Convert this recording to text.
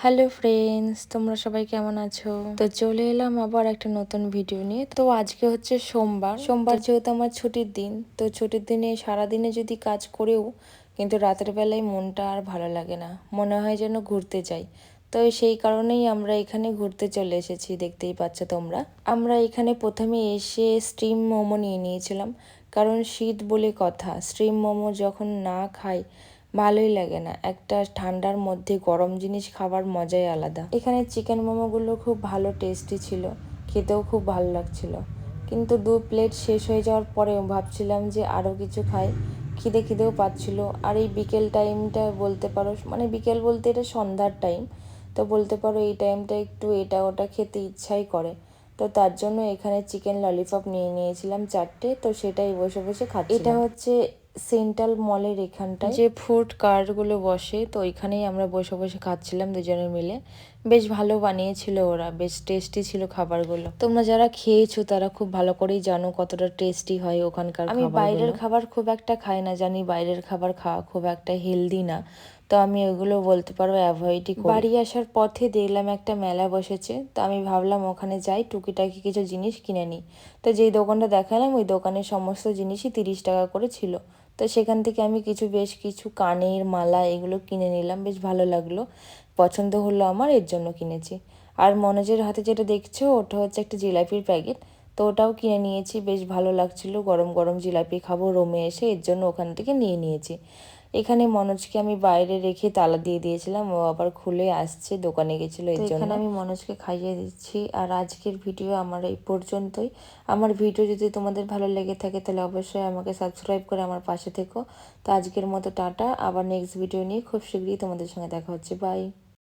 Hello friends, তোমরা সবাই কেমন আছো? তো চলে এলাম আবার একটা নতুন ভিডিও নিয়ে। তো আজকে হচ্ছে সোমবার যেহেতু আমার ছুটির দিন, তো ছুটির দিনে সারাদিনে যদি কাজ করেও কিন্তু রাতের বেলায় মনটা আর ভালো লাগে না, মনে হয় যেন ঘুরতে যাই। তো সেই কারণেই আমরা এখানে ঘুরতে চলে এসেছি, দেখতেই পাচ্ছ তোমরা। আমরা এখানে প্রথমে এসে স্টিম মোমো নিয়ে নিয়েছিলাম, কারণ শীত বলে কথা, স্টিম মোমো যখন না খাই ভালোই লাগে না। একটা ঠান্ডার মধ্যে গরম জিনিস খাবার মজাই আলাদা। এখানে চিকেন মোমোগুলো খুব ভালো টেস্টি ছিল, খেতেও খুব ভালো লাগছিল। কিন্তু 2 প্লেট শেষ হয়ে যাওয়ার পরে ভাবছিলাম যে আরও কিছু খাই, খিদেও পাচ্ছিল। আর এই বিকেল টাইমটা বলতে পারো, মানে বিকেল বলতে এটা সন্ধ্যার টাইম, তো বলতে পারো এই টাইমটা একটু এটা ওটা খেতে ইচ্ছাই করে। তো তার জন্য এখানে চিকেন ললিপপ নিয়ে নিয়েছিলাম 4টে, তো সেটাই বসে বসে খাচ্ছি। এটা হচ্ছে সেন্ট্রাল মলের এখানটায় যে ফুড কার্টগুলো বসে, তো ওইখানেই আমরা বসে বসে খাচ্ছিলাম দুজনে মিলে। বেশ ভালো বানিয়েছিল ওরা, বেশ টেস্টি ছিল খাবারগুলো। তোমরা যারা খেয়েছো তারা খুব ভালো করেই জানো কতটা টেস্টি হয় ওখানকার। আমি বাইরের খাবার খুব একটা খাই না, জানি বাইরের খাবার খাওয়া খুব একটা হেলদি না, তো আমি ওইগুলো বলতে পারো অ্যাভয়েডই করি। বাড়ি আসার পথে দেখলাম একটা মেলা বসেছে, তো আমি ভাবলাম ওখানে যাই, টুকিটাকি কিছু জিনিস কিনে নিই। তো যেই দোকানটা দেখালাম ওই দোকানের সমস্ত জিনিসই 30 টাকা করে ছিল। তো সেখান থেকে আমি বেশ কিছু কানের মালা এগুলো কিনে নিলাম, বেশ ভালো লাগলো, পছন্দ হলো আমার, এর জন্য কিনেছি। আর মনোজের হাতে যেটা দেখছো ওটা হচ্ছে একটা জিলাপির প্যাকেট, তো ওটাও কিনে নিয়েছি, বেশ ভালো লাগছিল, গরম গরম জিলাপি খাবো রোমে এসে, এর জন্য ওখান থেকে নিয়ে নিয়েছি। এখানে মনোজকে আমি বাইরে রেখে তালা দিয়ে দিয়েছিলাম, ও আবার খুলে আসছে, দোকানে গেছিলো এর জন্য। এখানে আমি মনোজকে খাইয়ে দিচ্ছি। আর আজকের ভিডিও আমার এই পর্যন্তই। আমার ভিডিও যদি তোমাদের ভালো লেগে থাকে তাহলে অবশ্যই আমাকে সাবস্ক্রাইব করে আমার পাশে থেকো। তো আজকের মতো টাটা, আবার নেক্সট ভিডিও নিয়ে খুব শীঘ্রই তোমাদের সঙ্গে দেখা হচ্ছে। বাই।